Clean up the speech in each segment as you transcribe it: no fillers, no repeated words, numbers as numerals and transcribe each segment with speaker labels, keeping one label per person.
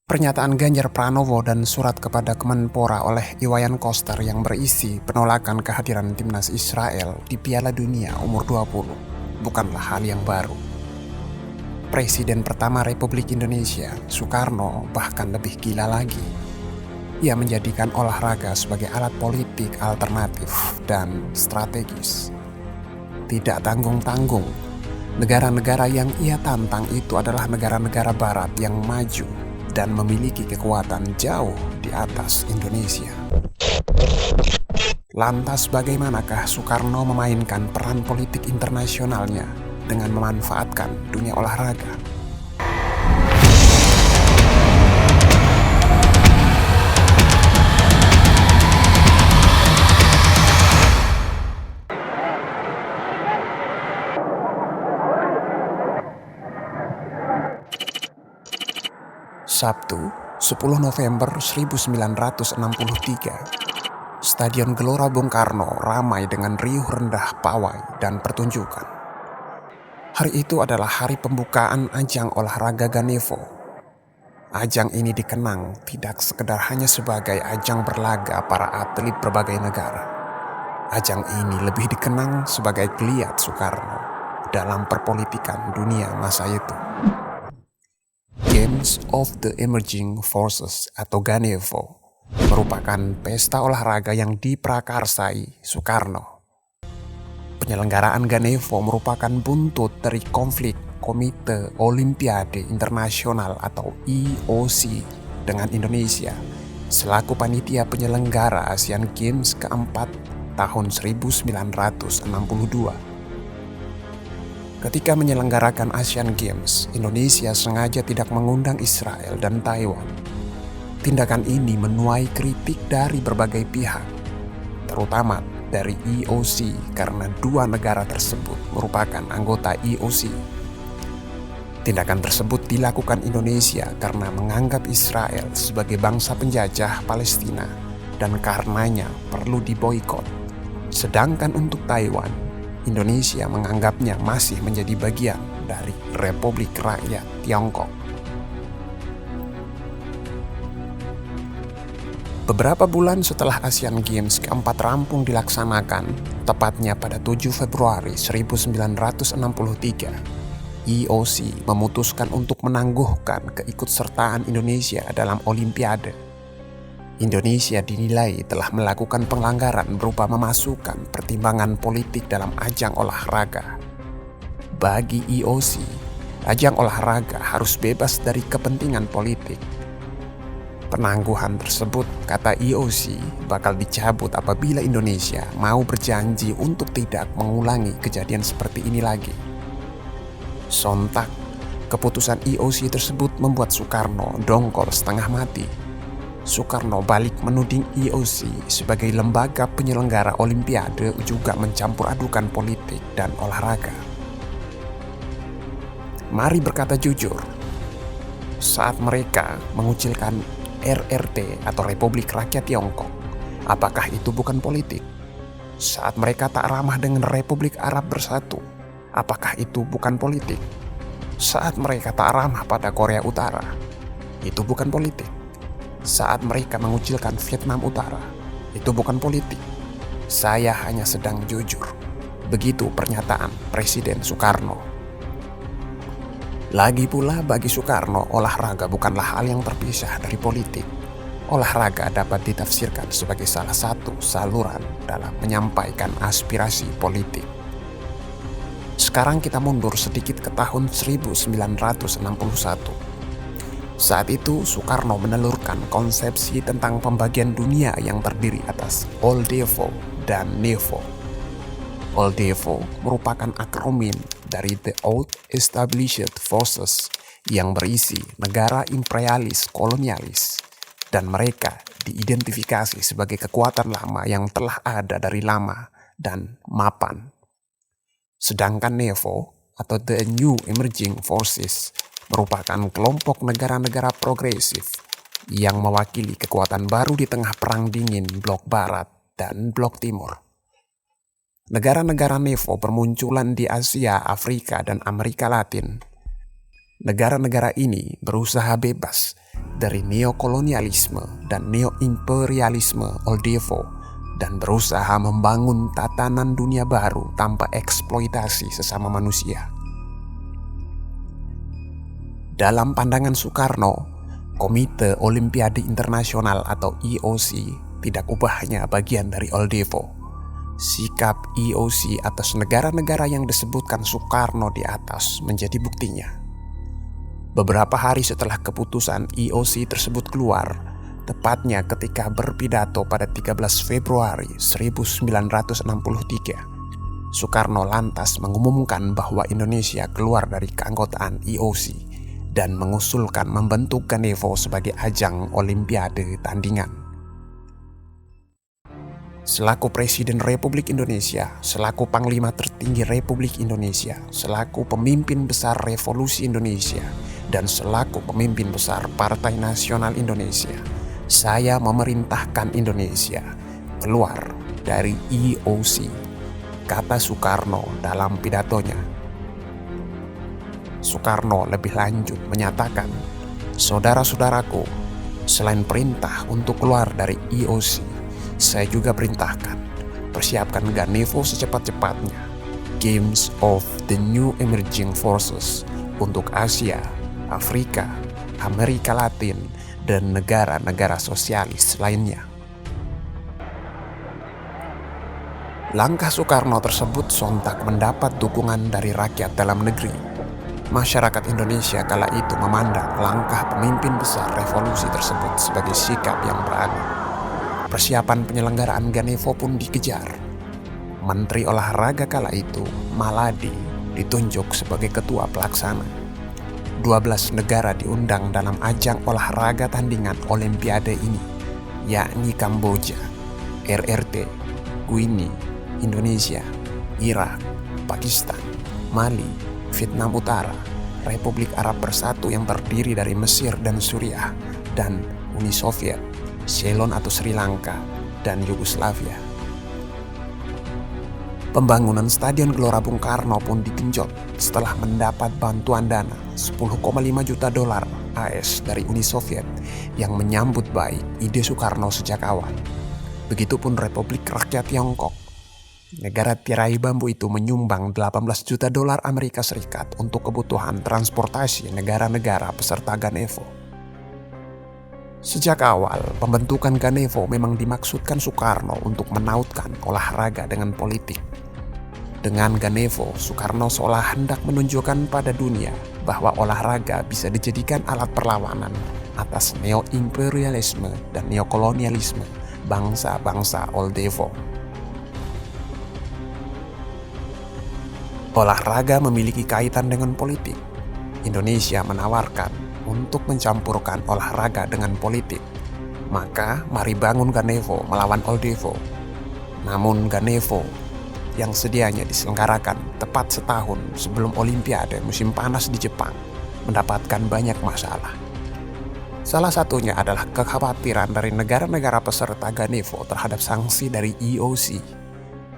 Speaker 1: Pernyataan Ganjar Pranowo dan surat kepada Kemenpora oleh Iwayan Koster yang berisi penolakan kehadiran timnas Israel di Piala Dunia umur 20 bukanlah hal yang baru. Presiden pertama Republik Indonesia, Soekarno, bahkan lebih gila lagi. Ia menjadikan olahraga sebagai alat politik alternatif dan strategis. Tidak tanggung-tanggung, negara-negara yang ia tantang itu adalah negara-negara barat yang maju dan memiliki kekuatan jauh di atas Indonesia. Lantas bagaimanakah Soekarno memainkan peran politik internasionalnya dengan memanfaatkan dunia olahraga? Sabtu, 10 November 1963, Stadion Gelora Bung Karno ramai dengan riuh rendah pawai dan pertunjukan. Hari itu adalah hari pembukaan ajang olahraga Ganevo. Ajang ini dikenang tidak sekedar hanya sebagai ajang berlaga para atlet berbagai negara. Ajang ini lebih dikenang sebagai geliat Soekarno dalam perpolitikan dunia masa itu. Games of the Emerging Forces atau Ganevo merupakan pesta olahraga yang diprakarsai Soekarno. Penyelenggaraan Ganevo merupakan buntut dari konflik Komite Olimpiade Internasional atau IOC dengan Indonesia selaku panitia penyelenggara Asian Games keempat tahun 1962. Ketika menyelenggarakan Asian Games, Indonesia sengaja tidak mengundang Israel dan Taiwan. Tindakan ini menuai kritik dari berbagai pihak, terutama dari IOC karena dua negara tersebut merupakan anggota IOC. Tindakan tersebut dilakukan Indonesia karena menganggap Israel sebagai bangsa penjajah Palestina dan karenanya perlu diboikot. Sedangkan untuk Taiwan, Indonesia menganggapnya masih menjadi bagian dari Republik Rakyat Tiongkok. Beberapa bulan setelah Asian Games keempat rampung dilaksanakan, tepatnya pada 7 Februari 1963, IOC memutuskan untuk menangguhkan keikutsertaan Indonesia dalam Olimpiade. Indonesia dinilai telah melakukan pelanggaran berupa memasukkan pertimbangan politik dalam ajang olahraga. Bagi IOC, ajang olahraga harus bebas dari kepentingan politik. Penangguhan tersebut, kata IOC, bakal dicabut apabila Indonesia mau berjanji untuk tidak mengulangi kejadian seperti ini lagi. Sontak, keputusan IOC tersebut membuat Soekarno dongkol setengah mati. Soekarno balik menuding IOC sebagai lembaga penyelenggara Olimpiade juga mencampur adukan politik dan olahraga. Mari berkata jujur, saat mereka mengucilkan RRT atau Republik Rakyat Tiongkok, apakah itu bukan politik? Saat mereka tak ramah dengan Republik Arab Bersatu, apakah itu bukan politik? Saat mereka tak ramah pada Korea Utara, itu bukan politik? Saat mereka mengucilkan Vietnam Utara, itu bukan politik. Saya hanya sedang jujur. Begitu pernyataan Presiden Soekarno. Lagi pula bagi Soekarno, olahraga bukanlah hal yang terpisah dari politik. Olahraga dapat ditafsirkan sebagai salah satu saluran dalam menyampaikan aspirasi politik. Sekarang kita mundur sedikit ke tahun 1961. Saat itu Soekarno menelurkan konsepsi tentang pembagian dunia yang terdiri atas Oldevo dan Nevo. Oldevo merupakan akronim dari The Old Established Forces yang berisi negara imperialis kolonialis dan mereka diidentifikasi sebagai kekuatan lama yang telah ada dari lama dan mapan. Sedangkan Nevo atau The New Emerging Forces merupakan kelompok negara-negara progresif yang mewakili kekuatan baru di tengah perang dingin blok barat dan blok timur. Negara-negara Nevo bermunculan di Asia, Afrika, dan Amerika Latin. Negara-negara ini berusaha bebas dari neokolonialisme dan neoimperialisme Old Devo dan berusaha membangun tatanan dunia baru tanpa eksploitasi sesama manusia. Dalam pandangan Soekarno, Komite Olimpiade Internasional atau IOC tidak ubahnya bagian dari Old Devo. Sikap IOC atas negara-negara yang disebutkan Soekarno di atas menjadi buktinya. Beberapa hari setelah keputusan IOC tersebut keluar, tepatnya ketika berpidato pada 13 Februari 1963, Soekarno lantas mengumumkan bahwa Indonesia keluar dari keanggotaan IOC dan mengusulkan membentuk Ganevo sebagai ajang Olimpiade tandingan. Selaku Presiden Republik Indonesia, selaku Panglima tertinggi Republik Indonesia, selaku pemimpin besar Revolusi Indonesia, dan selaku pemimpin besar Partai Nasional Indonesia, saya memerintahkan Indonesia keluar dari IOC, kata Soekarno dalam pidatonya. Soekarno lebih lanjut menyatakan, "Saudara-saudaraku, selain perintah untuk keluar dari IOC, saya juga perintahkan persiapkan Ganevo secepat-cepatnya, Games of the New Emerging Forces untuk Asia, Afrika, Amerika Latin, dan negara-negara sosialis lainnya." Langkah Soekarno tersebut sontak mendapat dukungan dari rakyat dalam negeri. Masyarakat Indonesia kala itu memandang langkah pemimpin besar revolusi tersebut sebagai sikap yang berani. Persiapan penyelenggaraan Ganevo pun dikejar. Menteri Olahraga kala itu, Maladi, ditunjuk sebagai ketua pelaksana. 12 negara diundang dalam ajang olahraga tandingan Olimpiade ini, yakni Kamboja, RRT, Guinea, Indonesia, Irak, Pakistan, Mali, Vietnam Utara, Republik Arab Bersatu yang terdiri dari Mesir dan Suriah, dan Uni Soviet, Ceylon atau Sri Lanka, dan Yugoslavia. Pembangunan Stadion Gelora Bung Karno pun digenjot setelah mendapat bantuan dana $10,5 juta AS dari Uni Soviet yang menyambut baik ide Soekarno sejak awal. Begitupun Republik Rakyat Tiongkok. Negara tirai bambu itu menyumbang $18 juta Amerika Serikat untuk kebutuhan transportasi negara-negara peserta Ganevo. Sejak awal, pembentukan Ganevo memang dimaksudkan Soekarno untuk menautkan olahraga dengan politik. Dengan Ganevo, Soekarno seolah hendak menunjukkan pada dunia bahwa olahraga bisa dijadikan alat perlawanan atas neo-imperialisme dan neokolonialisme bangsa-bangsa Old Devo. Olahraga memiliki kaitan dengan politik. Indonesia menawarkan untuk mencampurkan olahraga dengan politik. Maka mari bangun Ganevo melawan Old Devo. Namun Ganevo yang sedianya diselenggarakan tepat setahun sebelum Olimpiade musim panas di Jepang mendapatkan banyak masalah. Salah satunya adalah kekhawatiran dari negara-negara peserta Ganevo terhadap sanksi dari IOC.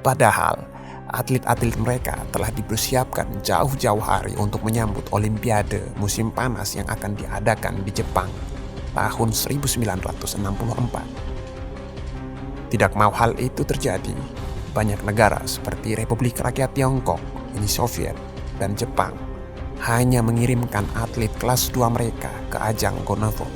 Speaker 1: Padahal atlet-atlet mereka telah dipersiapkan jauh-jauh hari untuk menyambut Olimpiade musim panas yang akan diadakan di Jepang tahun 1964. Tidak mau hal itu terjadi, banyak negara seperti Republik Rakyat Tiongkok, Uni Soviet, dan Jepang hanya mengirimkan atlet kelas 2 mereka ke ajang Ganevo.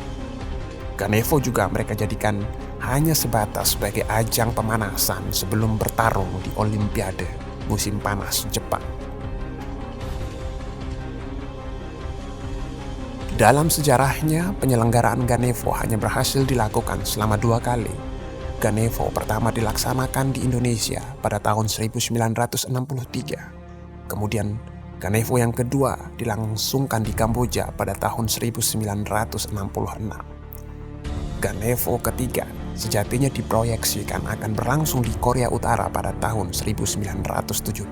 Speaker 1: Ganevo juga mereka jadikan hanya sebatas sebagai ajang pemanasan sebelum bertarung di Olimpiade musim panas Jepang. Dalam sejarahnya, penyelenggaraan Ganevo hanya berhasil dilakukan selama 2 kali. Ganevo pertama dilaksanakan di Indonesia pada tahun 1963. Kemudian Ganevo yang kedua dilangsungkan di Kamboja pada tahun 1966. Ganevo ketiga sejatinya diproyeksikan akan berlangsung di Korea Utara pada tahun 1970.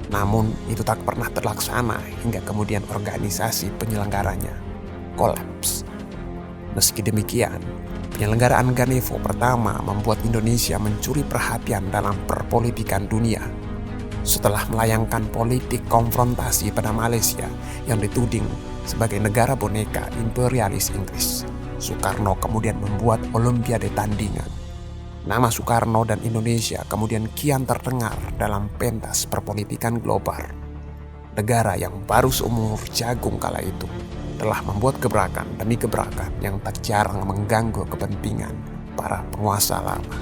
Speaker 1: Namun itu tak pernah terlaksana hingga kemudian organisasi penyelenggaranya kolaps. Meski demikian, penyelenggaraan Ganevo pertama membuat Indonesia mencuri perhatian dalam perpolitikan dunia. Setelah melayangkan politik konfrontasi pada Malaysia yang dituding Sebagai negara boneka imperialis Inggris, Soekarno kemudian membuat Olimpiade tandingan. Nama Soekarno dan Indonesia kemudian kian terdengar dalam pentas perpolitikan global. Negara yang baru seumur jagung kala itu telah membuat gebrakan demi gebrakan yang tak jarang mengganggu kepentingan para penguasa lama.